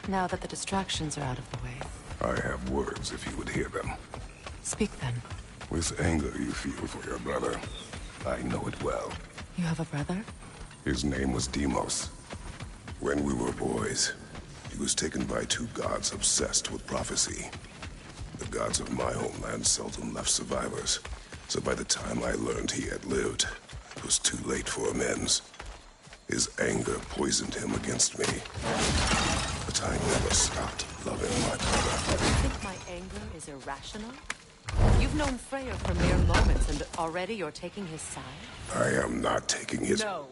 Now that the distractions are out of the way. I have words if you would hear them. Speak then. With anger you feel for your brother, I know it well. You have a brother? His name was Deimos. When we were boys, he was taken by two gods obsessed with prophecy. The gods of my homeland seldom left survivors, so by the time I learned he had lived, it was too late for amends. His anger poisoned him against me. But I never stopped loving my brother. You think my anger is irrational? You've known Freyr for mere moments, and already you're taking his side? I am not taking his... No.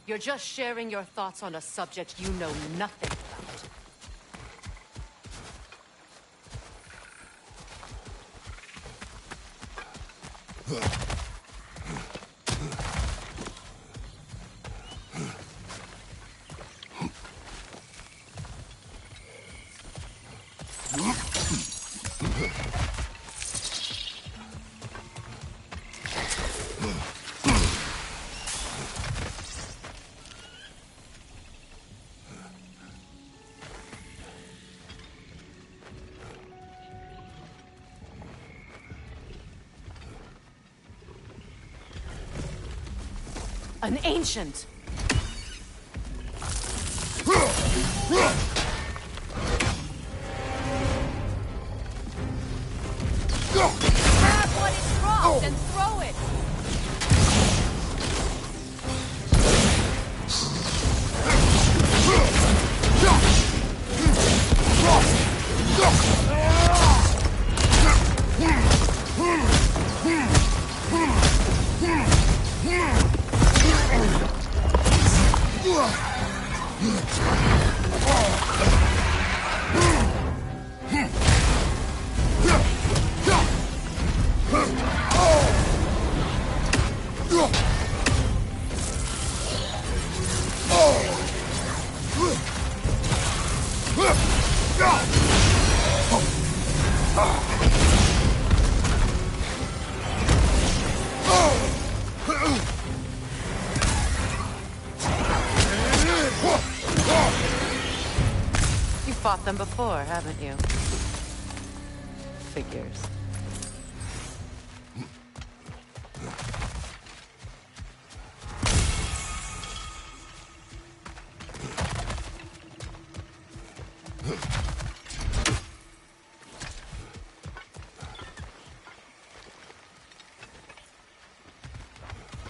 You're just sharing your thoughts on a subject you know nothing about. An ancient! Grab what is dropped and throw it! Fought them before, haven't you? Figures.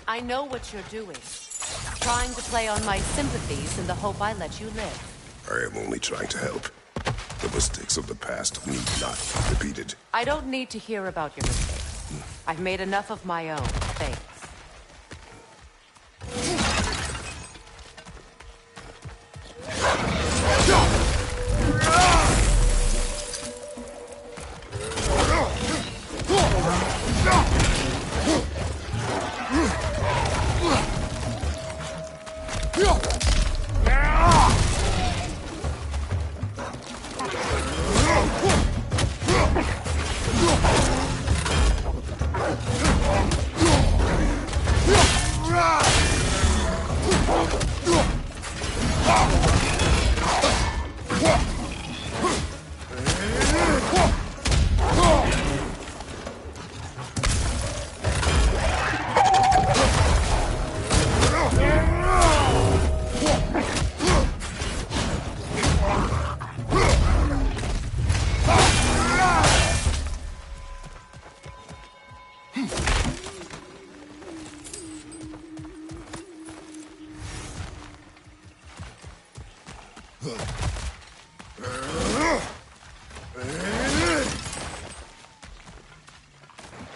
I know what you're doing. Trying to play on my sympathies in the hope I let you live. I am only trying to help. The mistakes of the past need not be repeated. I don't need to hear about your mistakes. I've made enough of my own, thanks.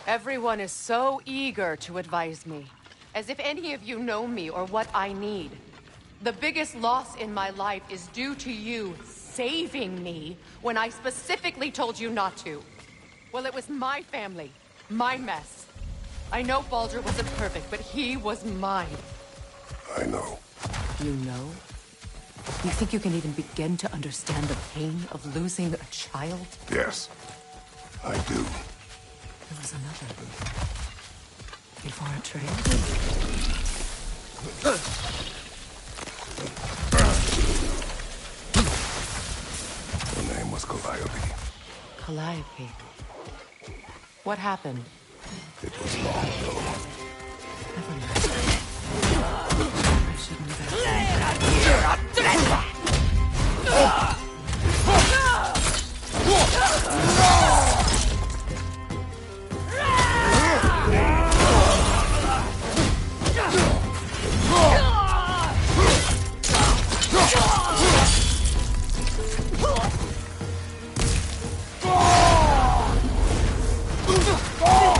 Everyone is so eager to advise me, as if any of you know me or what I need. The biggest loss in my life is due to you saving me when I specifically told you not to. Well, it was my family, my mess. I know Baldur wasn't perfect, but he was mine. I know. You know? You think you can even begin to understand the pain of losing a child? Yes, I do. There was another. Before a trail? Calliope. What happened? It was long ago. Never mind. I shouldn't have asked.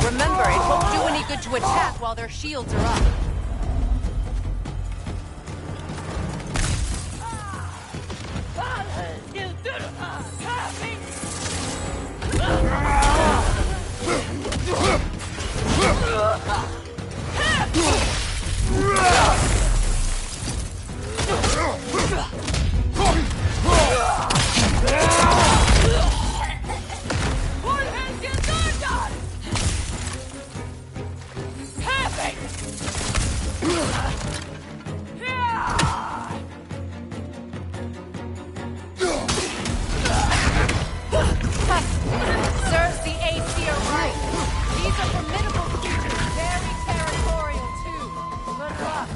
Remember, it won't do any good to attack while their shields are up. Serves the Aesir right. These are formidable creatures, very territorial too. Good luck.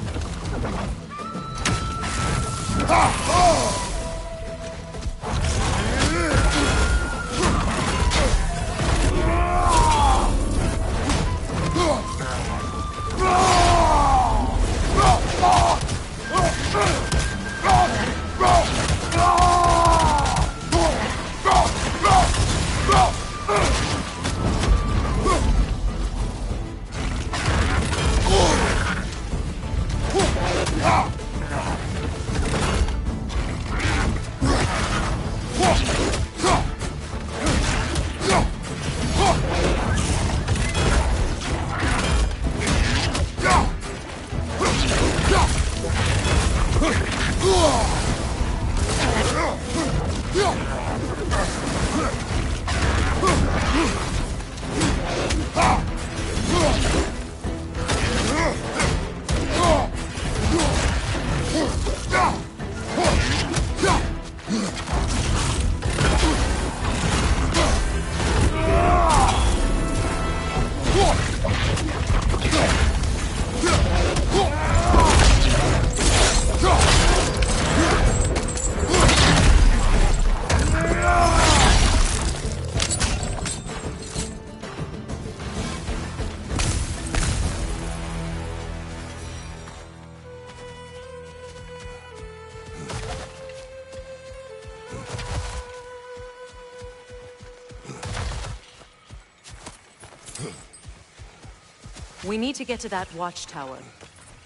We need to get to that watchtower.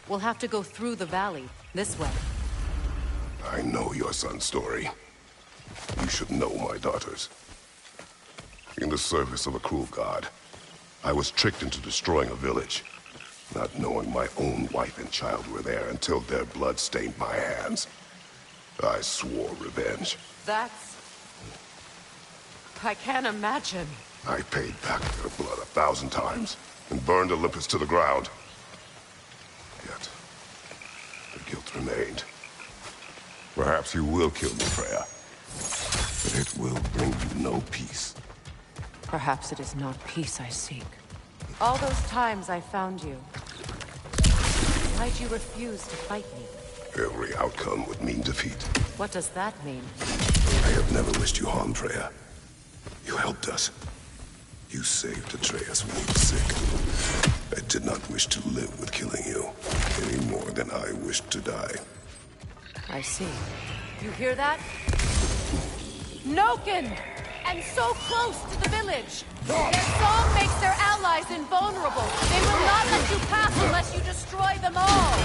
We'll have to go through the valley, this way. I know your son's story. You should know my daughter's. In the service of a cruel god, I was tricked into destroying a village, not knowing my own wife and child were there until their blood stained my hands. I swore revenge. I can't imagine. I paid back their blood 1,000 times and burned Olympus to the ground. Yet, the guilt remained. Perhaps you will kill me, Freya, but it will bring you no peace. Perhaps it is not peace I seek. All those times I found you, why'd you refuse to fight me? Every outcome would mean defeat. What does that mean? I have never wished you harm, Freya. You helped us. You saved Atreus when he was sick. I did not wish to live with killing you, any more than I wished to die. I see. You hear that? Noken! And so close to the village! Their song makes their allies invulnerable! They will not let you pass unless you destroy them all!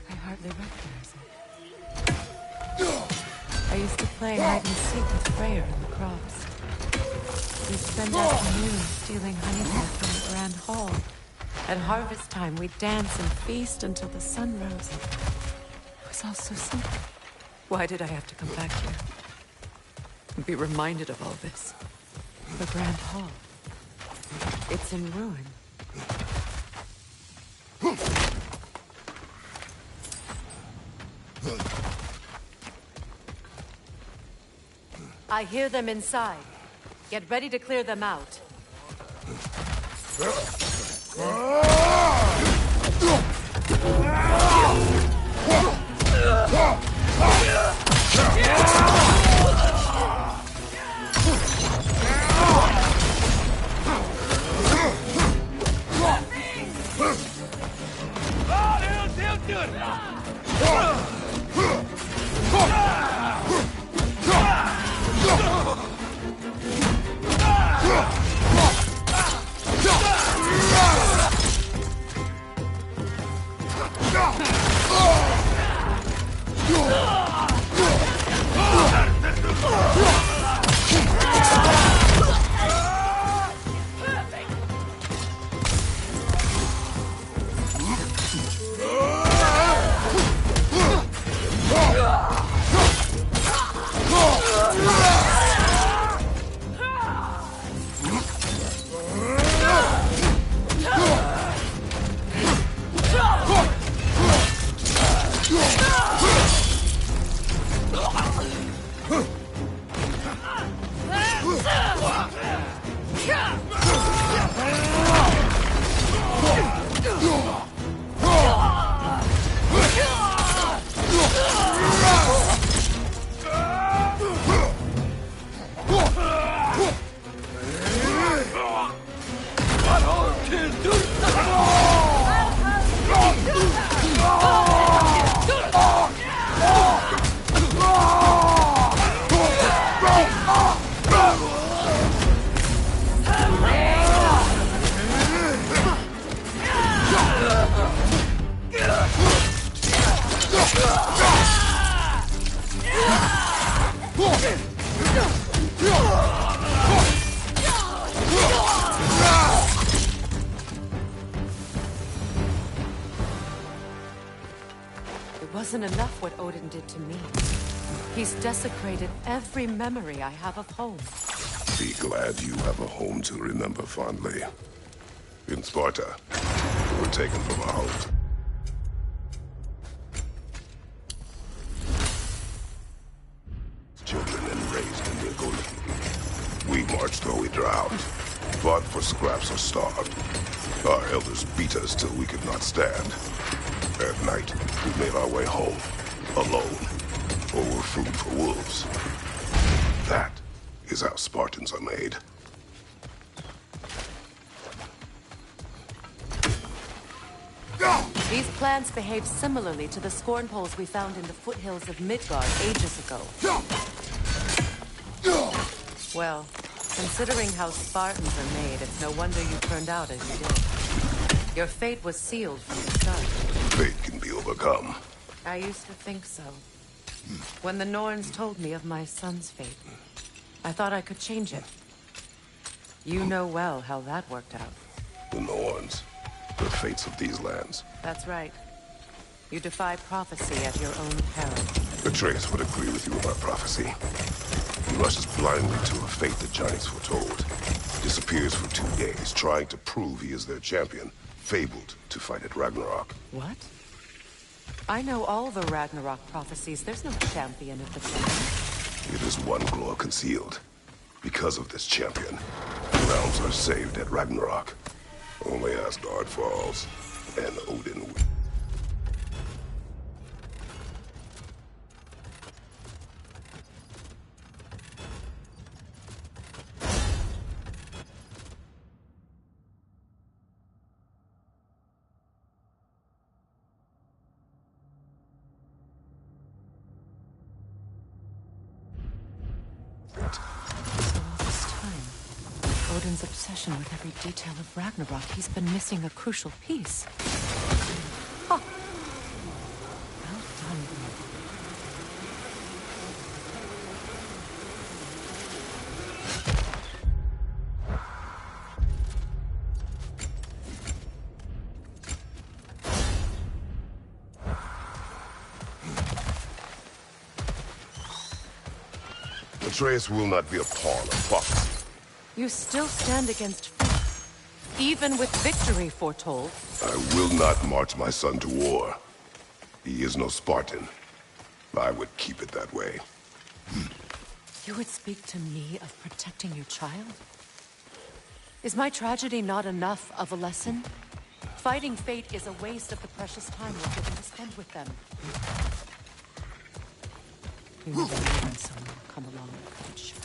I hardly recognize it. I used to play hide and seek with Freyr in the crops. We'd spend afternoons stealing honeydew from the Grand Hall. At harvest time, we'd dance and feast until the sun rose. It was all so simple. Why did I have to come back here? And be reminded of all this? The Grand Hall. It's in ruin. I hear them inside. Get ready to clear them out. It wasn't enough what Odin did to me. He's desecrated every memory I have of home. Be glad you have a home to remember fondly. In Sparta, we were taken from our homes. Children and raised in their golden. We marched or we drowned, fought for scraps or starved. Our elders beat us till we could not stand. At night, we made our way home, alone, or were food for wolves. That is how Spartans are made. These plants behave similarly to the scorn poles we found in the foothills of Midgard ages ago. Well, considering how Spartans are made, it's no wonder you turned out as you did. Your fate was sealed from the start. Fate can be overcome. I used to think so. When the Norns told me of my son's fate, I thought I could change it. You know well how that worked out. The Norns, the fates of these lands. That's right. You defy prophecy at your own peril. Atreus would agree with you about prophecy. He rushes blindly to a fate the giants foretold. Disappears for 2 days, trying to prove he is their champion, fabled to fight at Ragnarok. What? I know all the Ragnarok prophecies. There's no champion of the champion. It is one glow concealed. Because of this champion, the realms are saved at Ragnarok. Only Asgard falls, and Odin wins. Odin's obsession with every detail of Ragnarok, he's been missing a crucial piece. Huh. Well done. Atreus will not be a pawn of prophecy. You still stand against fate, even with victory foretold. I will not march my son to war. He is no Spartan. I would keep it that way. You would speak to me of protecting your child? Is my tragedy not enough of a lesson? Fighting fate is a waste of the precious time we're given to spend with them. You never know when someone will come along that could show.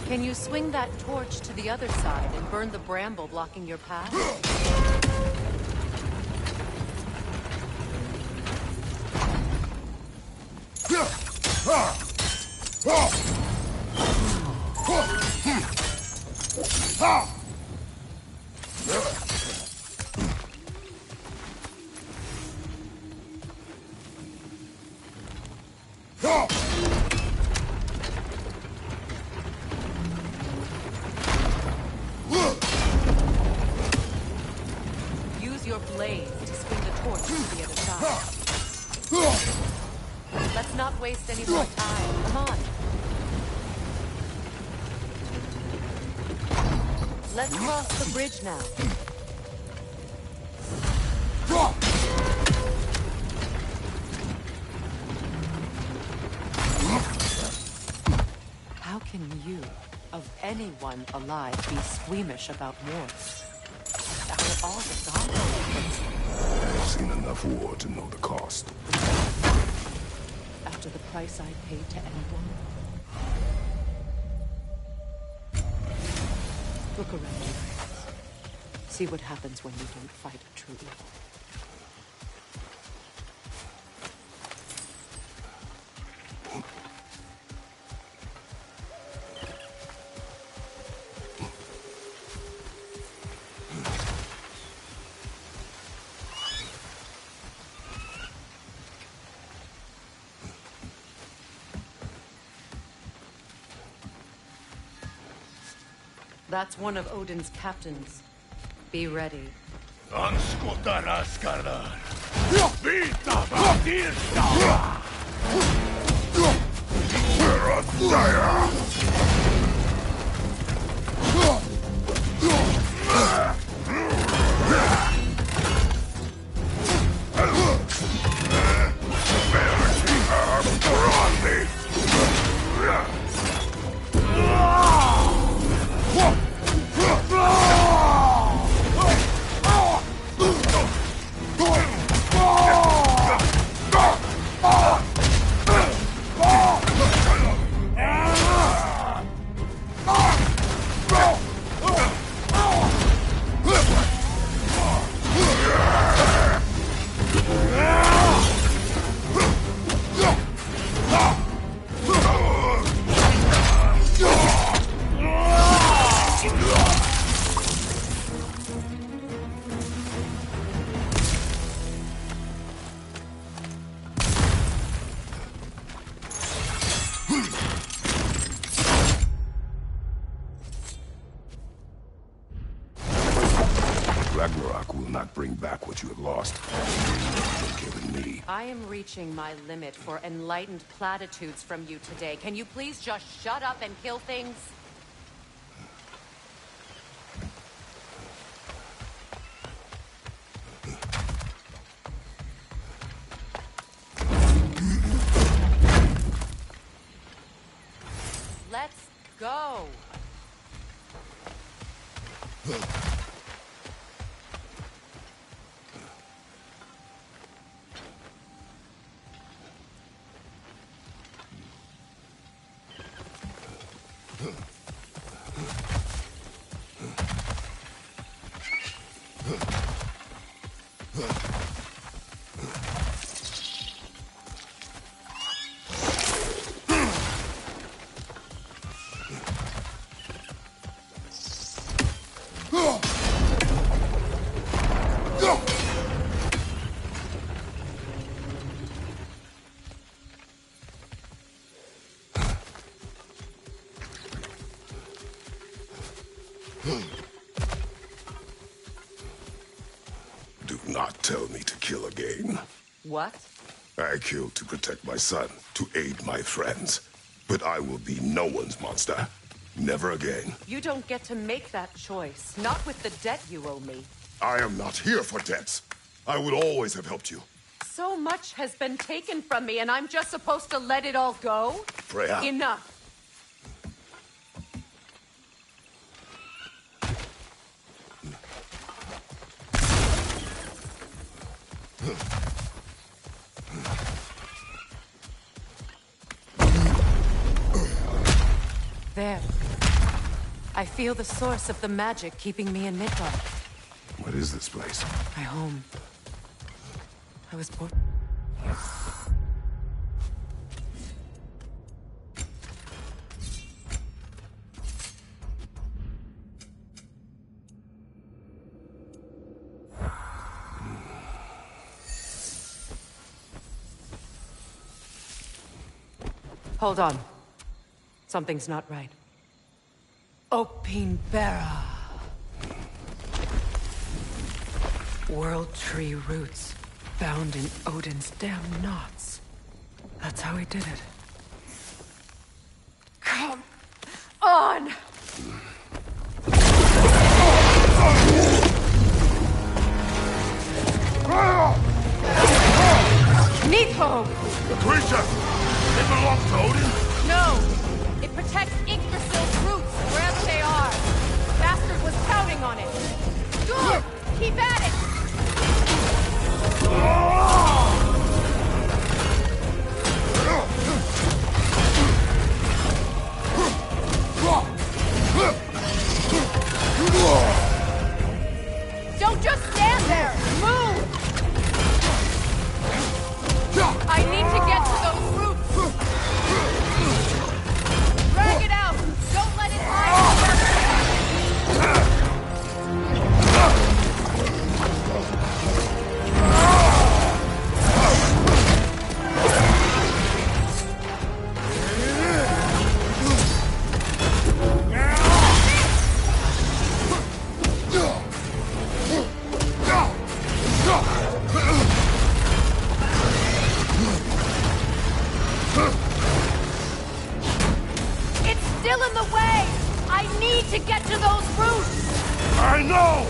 Can you swing that torch to the other side and burn the bramble blocking your path? Use your blades to swing the torch to the other side. Let's not waste any more time. Come on. Let's cross the bridge now. How can you, of anyone alive, be squeamish about war? After all the gods. I've seen enough war to know the cost. After the price I paid to end one? Look around you. See what happens when you don't fight a true evil. That's one of Odin's captains. Be ready. Ragnarok will not bring back what you have lost. You've given me. I am reaching my limit for enlightened platitudes from you today. Can you please just shut up and kill things? Let's go! Huh. Do not tell me to kill again. What? I killed to protect my son, to aid my friends. But I will be no one's monster. Never again. You don't get to make that choice. Not with the debt you owe me. I am not here for debts. I would always have helped you. So much has been taken from me, and I'm just supposed to let it all go? Freya. Enough. There. I feel the source of the magic keeping me in Midgard. What is this place? My home. I was born... Hold on. Something's not right. Opine Bara. World tree roots bound in Odin's damn knots. That's how he did it. Come on! Neathhome! The creature! It belongs to Odin? No! It protects Yggdrasil's roots wherever they are. Bastard was counting on it. Good! Keep at it! Don't just stand there! Move! I need to get to those roots! Drag it out! Don't let it hide! It's still in the way! I need to get to those roots! I know!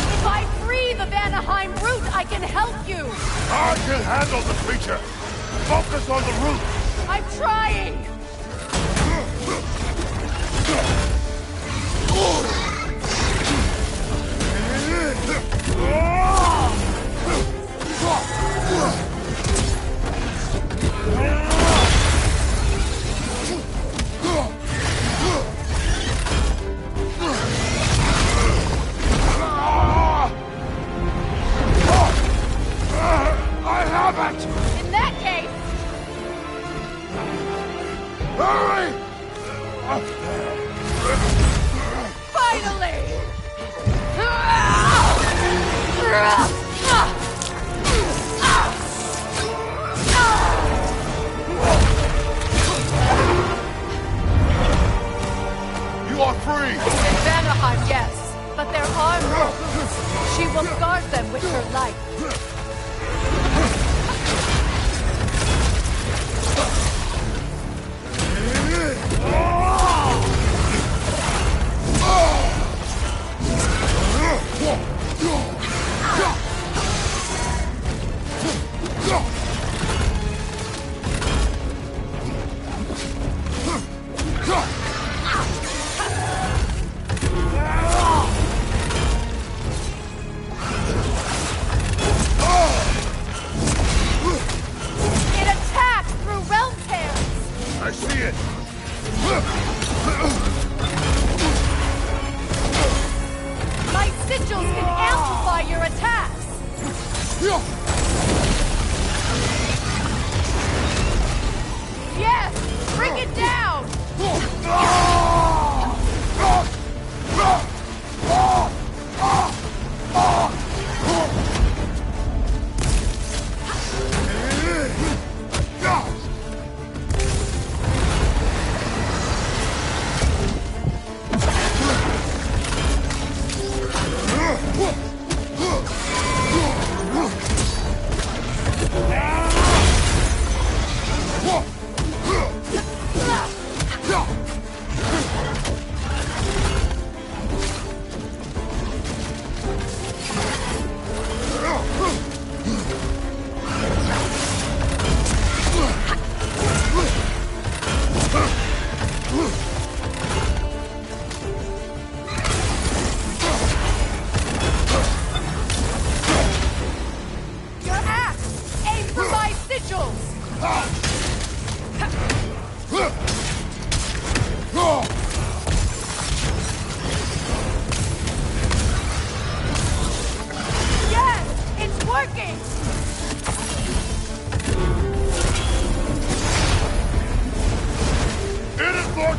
If I free the Vanaheim root, I can help you! I can handle the creature! Focus on the root! I'm trying! I have it! In that case, Hurry! finally! You are free! In Vanaheim, yes, but there are more roots. She will guard them with her life.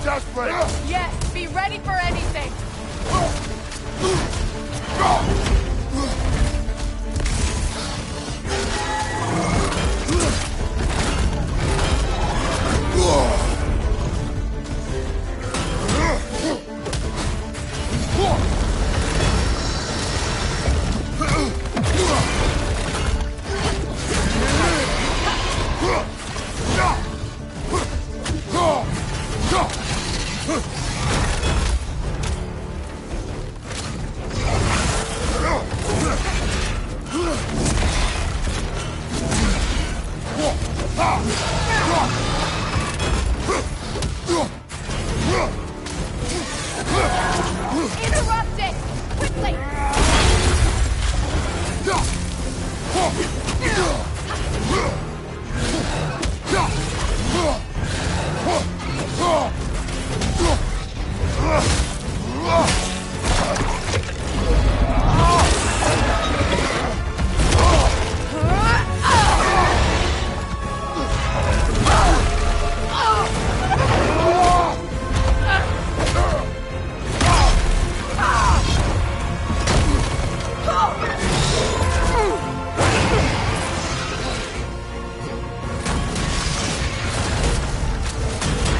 desperate! Yes, be ready for anything! Interrupt it! Quickly!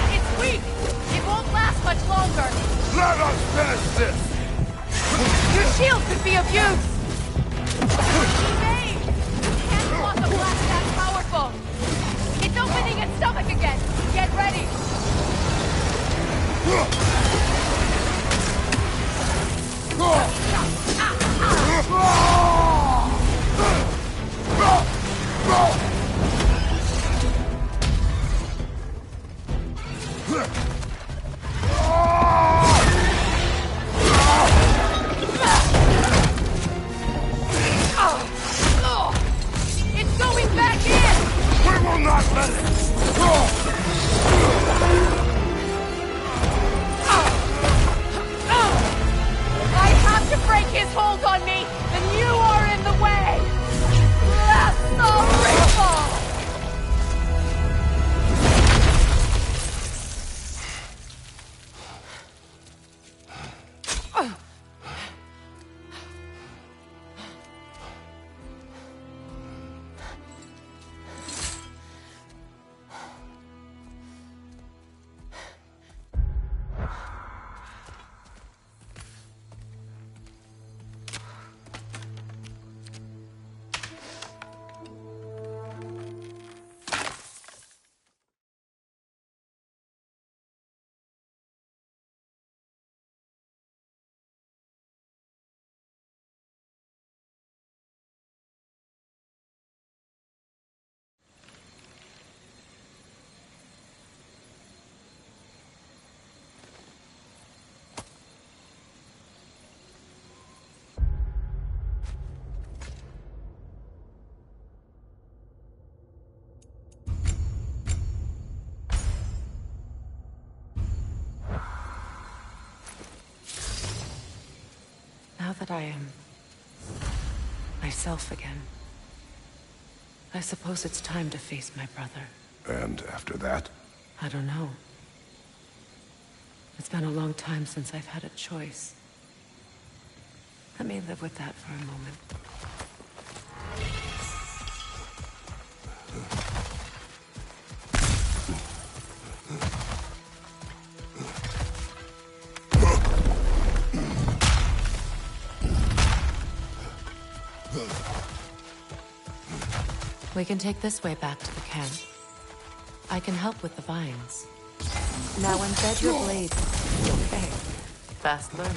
It's weak! It won't last much longer! Let us finish this! Your shield could be of use! Evade! You can't block a blast that powerful! It's opening its stomach again! Get ready! It's going back in! We will not let it! I have to break his hold on me, and you are in the way! Blast the ripple! Now that I am myself again, I suppose it's time to face my brother. And after that? I don't know. It's been a long time since I've had a choice. Let me live with that for a moment. We can take this way back to the camp. I can help with the vines. Now embed your blade. Okay. Fast learner.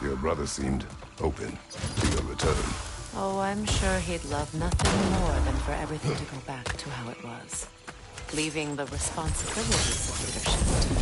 Your brother seemed open to your return. Oh, I'm sure he'd love nothing more than for everything to go back to how it was. Leaving the responsibilities of leadership to me.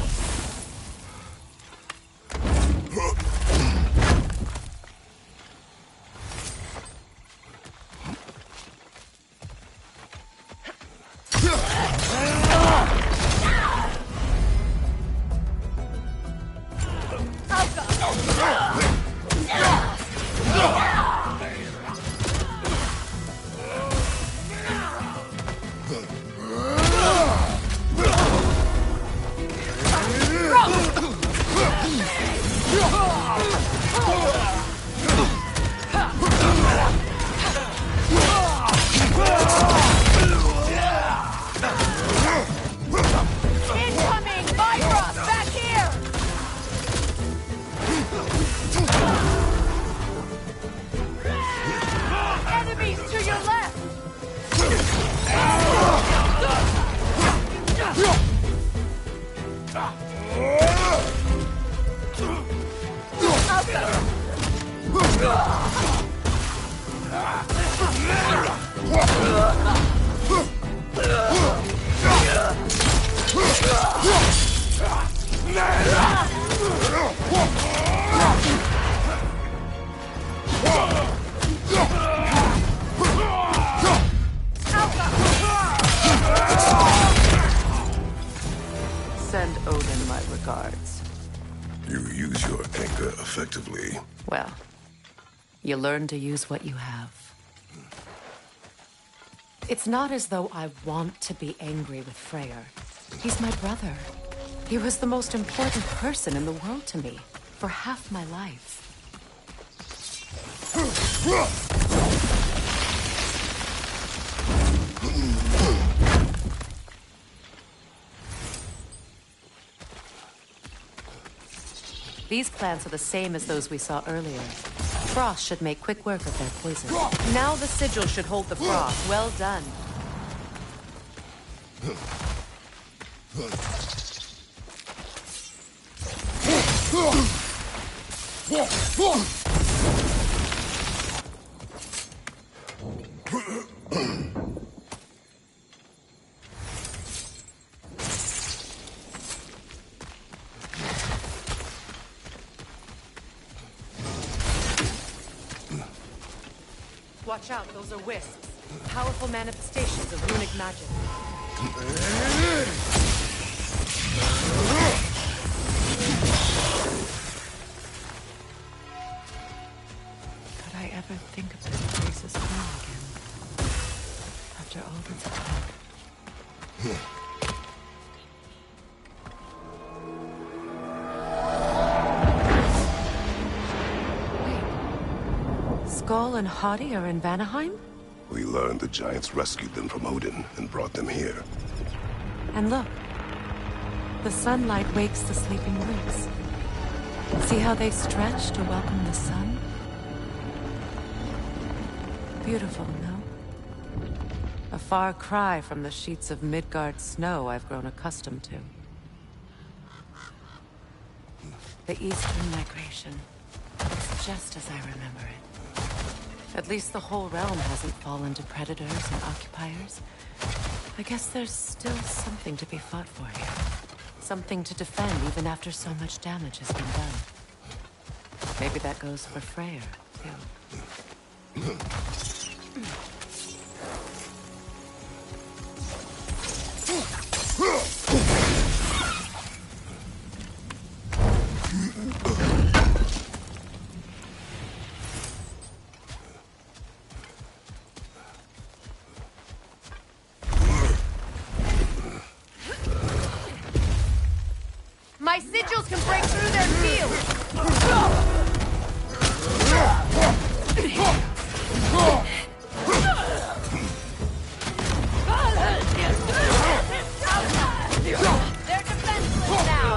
Send Odin my regards. You use your anger effectively. Well, you learn to use what you have. It's not as though I want to be angry with Freyr. He's my brother. He was the most important person in the world to me for half my life. These plants are the same as those we saw earlier. Frost should make quick work of their poison. Now the sigil should hold the frost. Well done. Watch out, those are wisps. Powerful manifestations of runic magic. Could I ever think of this place as home again? After all that's happened. Skull and Hadi are in Vanaheim? We learned the giants rescued them from Odin and brought them here. And look. The sunlight wakes the sleeping woods. See how they stretch to welcome the sun? Beautiful, no? A far cry from the sheets of Midgard snow I've grown accustomed to. The Eastern migration. It's just as I remember it. At least the whole realm hasn't fallen to predators and occupiers. I guess there's still something to be fought for here. Something to defend even after so much damage has been done. Maybe that goes for Freyr, too. My sigils can break through their shields! They're defenseless now!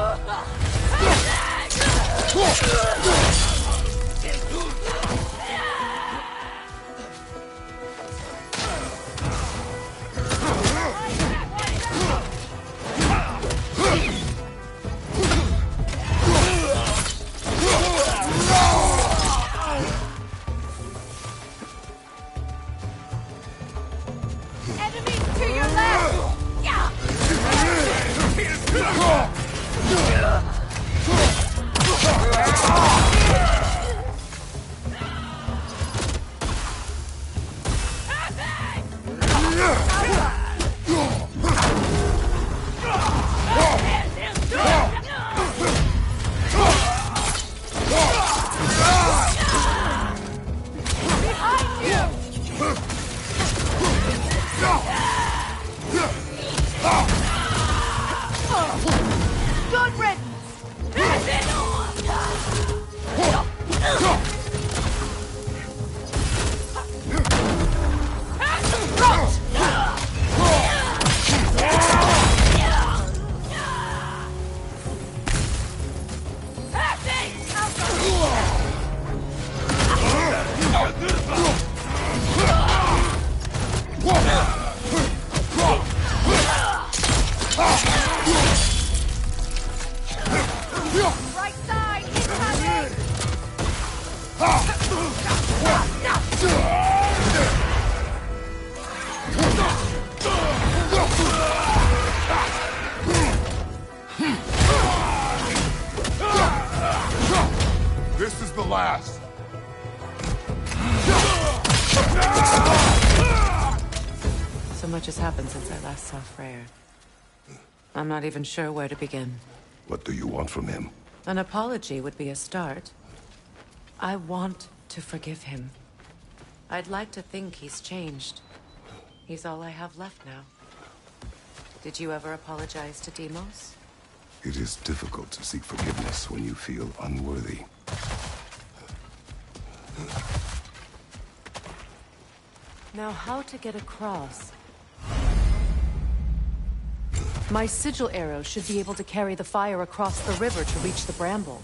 Ha! This is the last. So much has happened since I last saw Freyr. I'm not even sure where to begin. What do you want from him? An apology would be a start. I want to forgive him. I'd like to think he's changed. He's all I have left now. Did you ever apologize to Deimos? It is difficult to seek forgiveness when you feel unworthy. Now, how to get across? My sigil arrow should be able to carry the fire across the river to reach the bramble.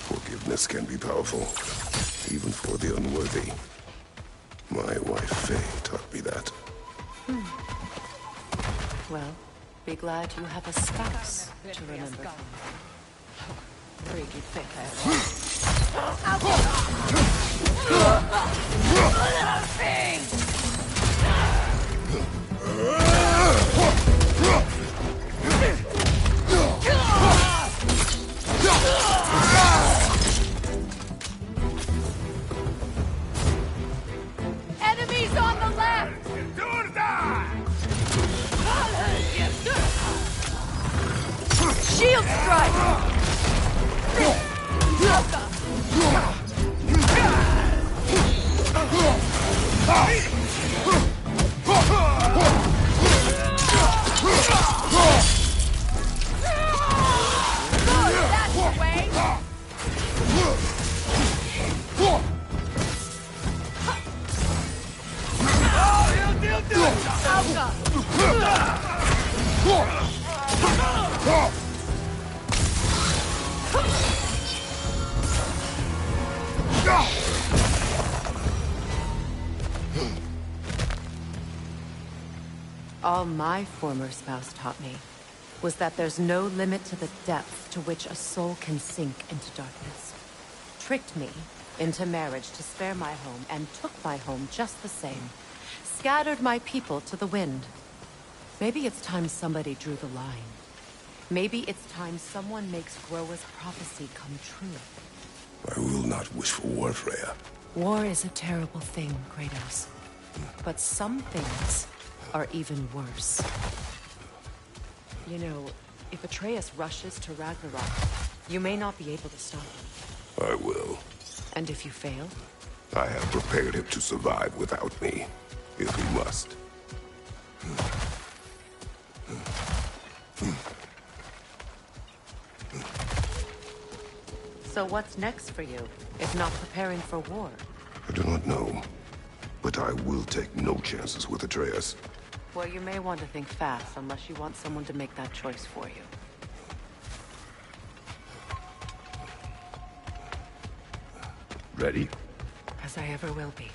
Forgiveness can be powerful, even for the unworthy. My wife Faye taught me that. Well, be glad you have a spouse to remember. Freaky thick Enemies on the left! Do or die! Shield strike! That's the way! All my former spouse taught me was that there's no limit to the depth to which a soul can sink into darkness. Tricked me into marriage to spare my home and took my home just the same. Scattered my people to the wind. Maybe it's time somebody drew the line. Maybe it's time someone makes Groa's prophecy come true. I will not wish for war, Freya. War is a terrible thing, Kratos. But some things are even worse. You know, if Atreus rushes to Ragnarok, you may not be able to stop him. I will. And if you fail? I have prepared him to survive without me, if he must. So what's next for you, if not preparing for war? I do not know, but I will take no chances with Atreus. Well, you may want to think fast, unless you want someone to make that choice for you. Ready? As I ever will be.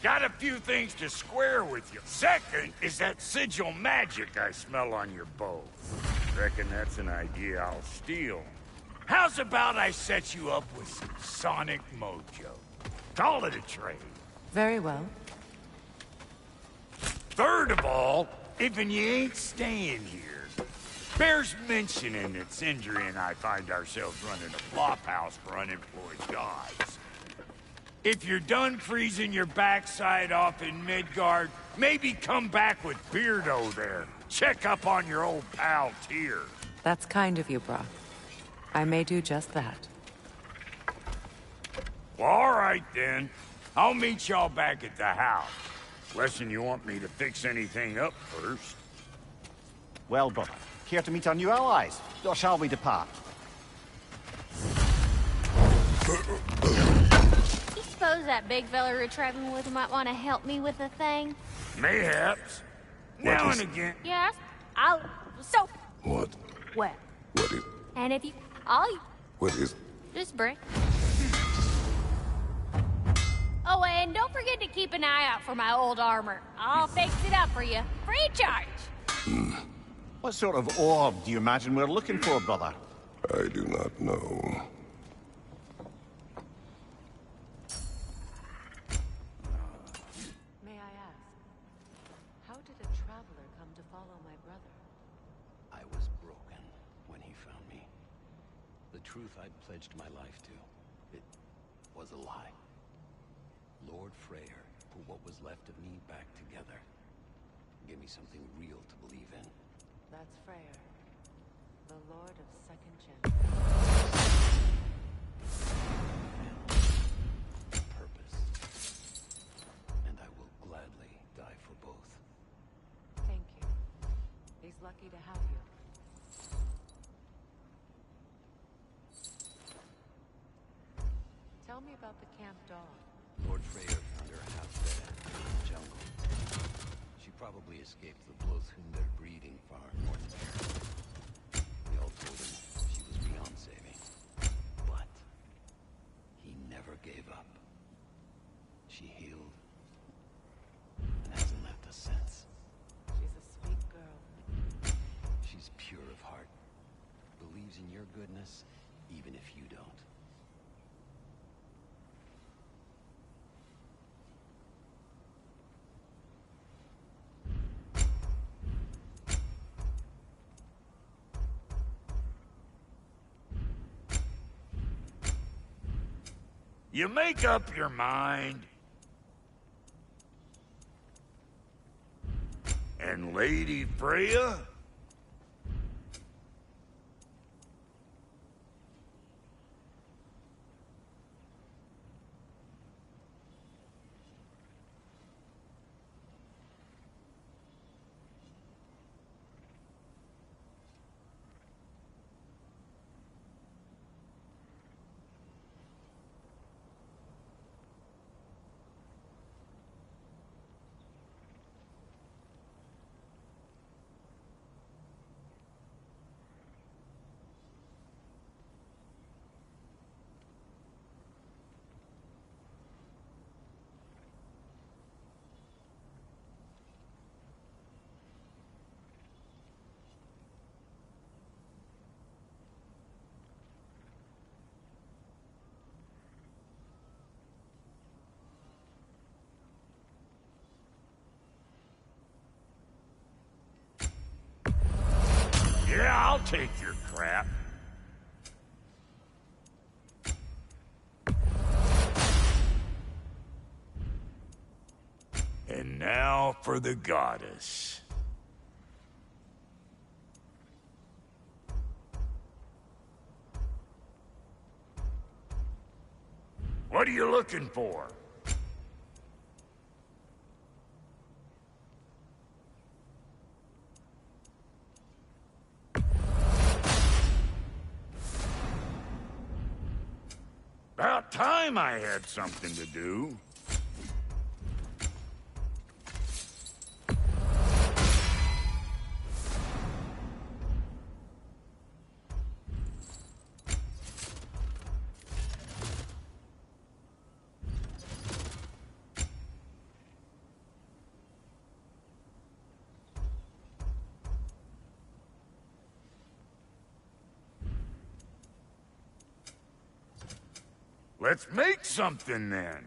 Got a few things to square with you. Second is that sigil magic I smell on your bow. Reckon that's an idea I'll steal. How's about I set you up with some sonic mojo? Call it a trade. Very well. Third of all, even you ain't staying here, bears mentioning that Sindri and I find ourselves running a flop house for unemployed gods. If you're done freezing your backside off in Midgard, maybe come back with Beardo there. Check up on your old pal Tyr. That's kind of you, Brock. I may do just that. Well, all right then. I'll meet y'all back at the house. Lesson you want me to fix anything up first. Well, brother, care to meet our new allies? Or shall we depart? You suppose that big fella we're traveling with might want to help me with a thing? Mayhaps. Now is- and again. Yes. So, What? well. What is... And if you, What is... just brick. Oh, and don't forget to keep an eye out for my old armor. I'll fix it up for you, free of charge. What sort of orb do you imagine we're looking for, brother? I do not know. May I ask, how did a traveler come to follow my brother? I was broken when he found me. The truth I'd pledged my life to, it was a lie. Lord Freyr put what was left of me back together. Give me something real to believe in. That's Freyr, the Lord of Second Chance. And purpose. And I will gladly die for both. Thank you. He's lucky to have you. Tell me about the camp dog. Lord Freyr found her half dead in the jungle. She probably escaped the Blothhunder breeding farm north of here. We all told him she was beyond saving. But he never gave up. She healed and hasn't left us since. She's a sweet girl. She's pure of heart. Believes in your goodness, even if you don't. You make up your mind. And Lady Freya? Yeah, I'll take your crap. And now for the goddess. What are you looking for? About time I had something to do. Let's make something then.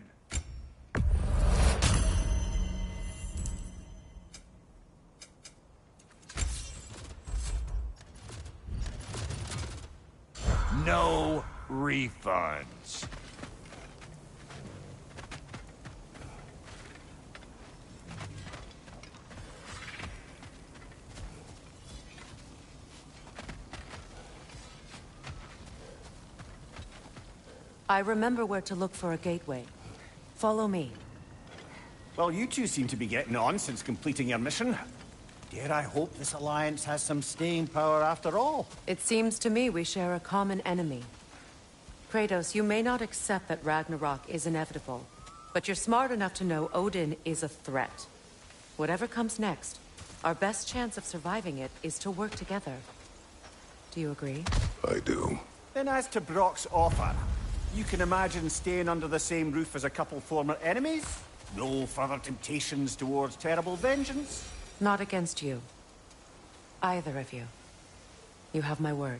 No refunds. I remember where to look for a gateway. Follow me. Well, you two seem to be getting on since completing your mission. Dare I hope this alliance has some staying power after all? It seems to me we share a common enemy. Kratos, you may not accept that Ragnarok is inevitable, but you're smart enough to know Odin is a threat. Whatever comes next, our best chance of surviving it is to work together. Do you agree? I do. Then as to Brock's offer, you can imagine staying under the same roof as a couple former enemies? No further temptations towards terrible vengeance? Not against you. Either of you. You have my word.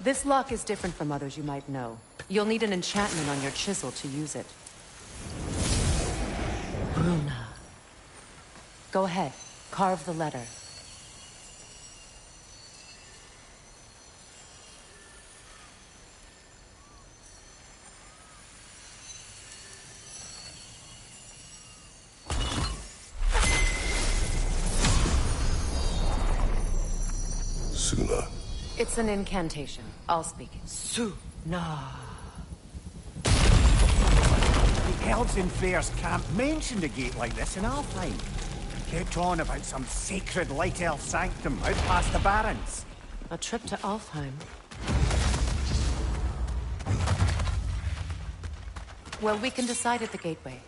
This lock is different from others you might know. You'll need an enchantment on your chisel to use it. Bruna. Go ahead. Carve the letter. Suna. It's an incantation. I'll speak it. Suna. The elves in Freyr's camp mentioned a gate like this in Alfheim. Kept on about some sacred light elf sanctum out past the Barrens. A trip to Alfheim. Well, we can decide at the gateway.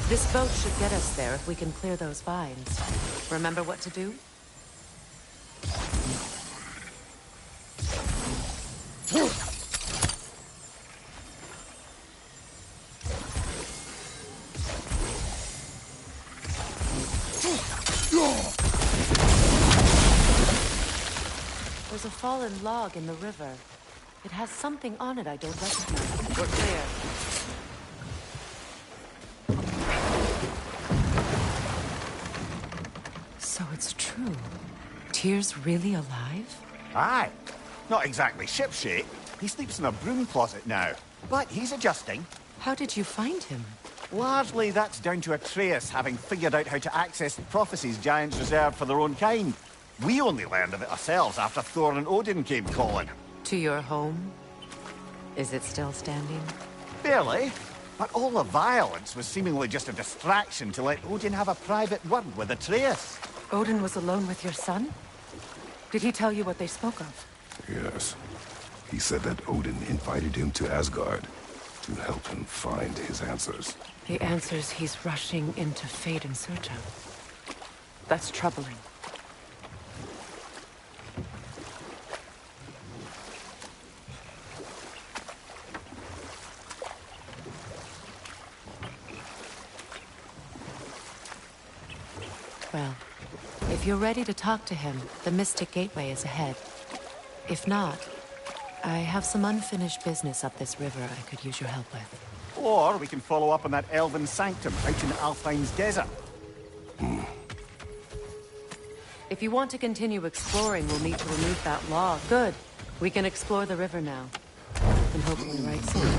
This boat should get us there if we can clear those vines. Remember what to do? There's a fallen log in the river. It has something on it I don't recognize. We're clear. So it's true. Tyr's really alive? Aye. Not exactly shipshape. He sleeps in a broom closet now. But he's adjusting. How did you find him? Largely that's down to Atreus having figured out how to access the prophecies giants reserved for their own kind. We only learned of it ourselves after Thor and Odin came calling. To your home? Is it still standing? Barely. But all the violence was seemingly just a distraction to let Odin have a private word with Atreus. Odin was alone with your son? Did he tell you what they spoke of? Yes. He said that Odin invited him to Asgard to help him find his answers. The answers he's rushing into fate in search of. That's troubling. Well, if you're ready to talk to him, the Mystic Gateway is ahead. If not, I have some unfinished business up this river I could use your help with. Or we can follow up on that elven sanctum out in Alfheim's desert. If you want to continue exploring, we'll need to remove that law. Good. We can explore the river now. And hopefully right soon.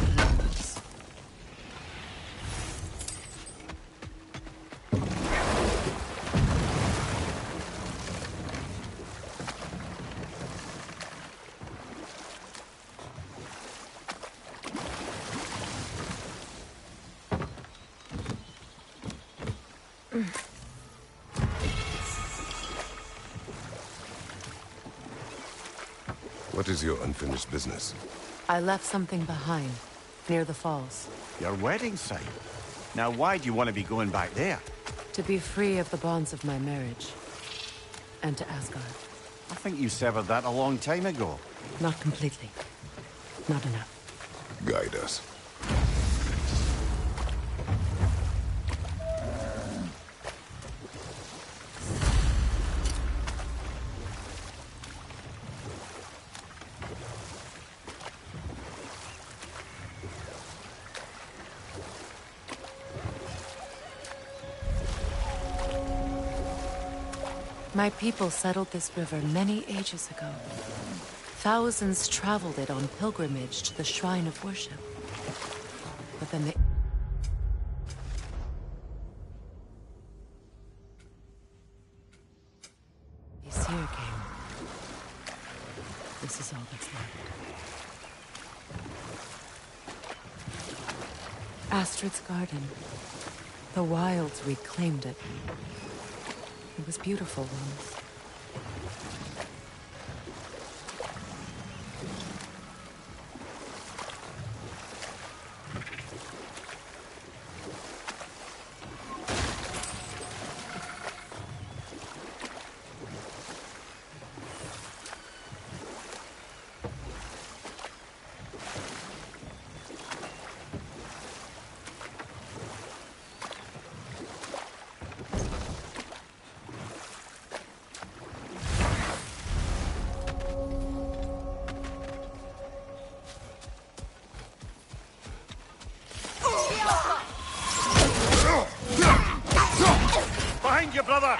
What is your unfinished business? I left something behind, near the falls. Your wedding site? Now why do you want to be going back there? To be free of the bonds of my marriage. And to Asgard. I think you severed that a long time ago. Not completely. Not enough. Guide us. My people settled this river many ages ago. Thousands traveled it on pilgrimage to the shrine of worship. But then the Aesir came. This is all that's left. Astrid's garden. The wilds reclaimed it. It was beautiful once. Behind you, brother!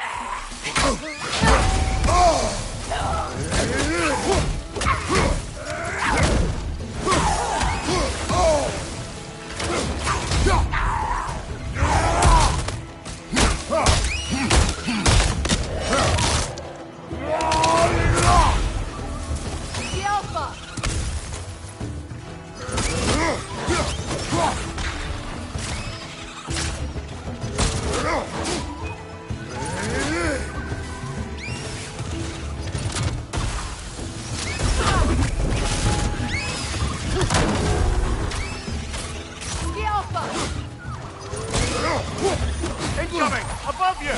Incoming! Above you!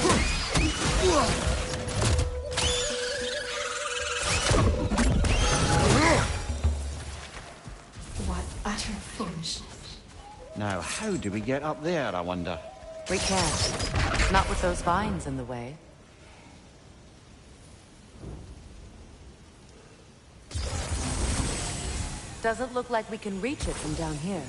What utter foolishness. Now, how do we get up there, I wonder? We can't. Not with those vines in the way. Doesn't look like we can reach it from down here.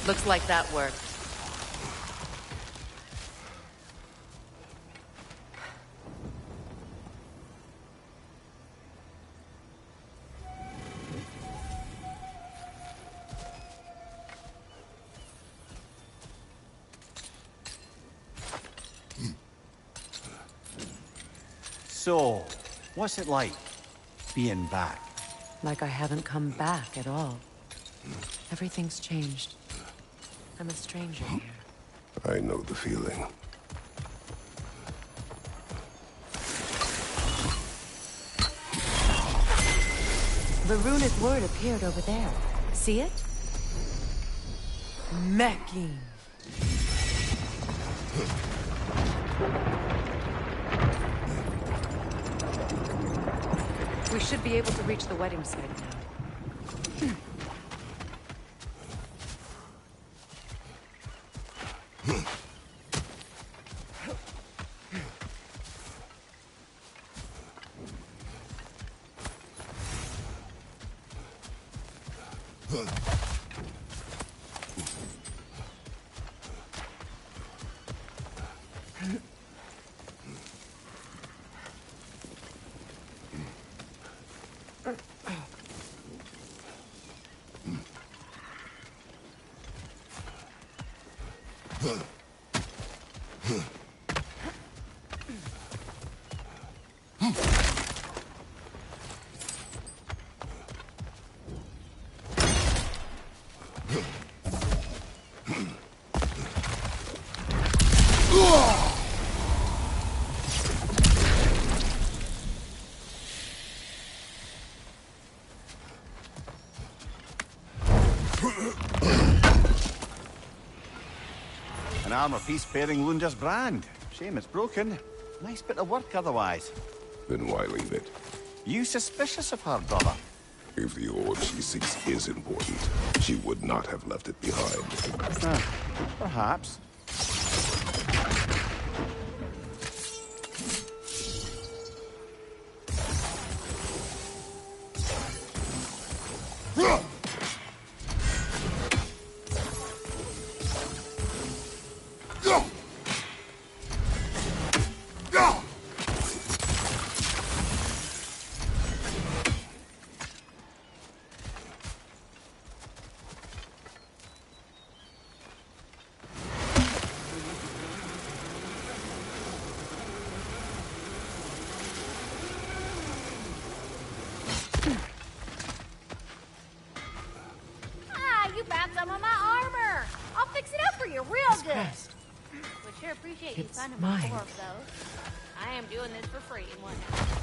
Looks like that worked. So, what's it like, being back? Like I haven't come back at all. Everything's changed. I'm a stranger here. I know the feeling. The runic word appeared over there. See it? Mecking. We should be able to reach the wedding site now. An armor piece bearing Lunda's brand. Shame it's broken. Nice bit of work otherwise. Then why leave it? You suspicious of her, brother? If the orb she seeks is important, she would not have left it behind. Perhaps. You found some of my armor. I'll fix it up for you real good. Would sure appreciate you It's finding my mine. more of those. I am doing this for free and whatnot.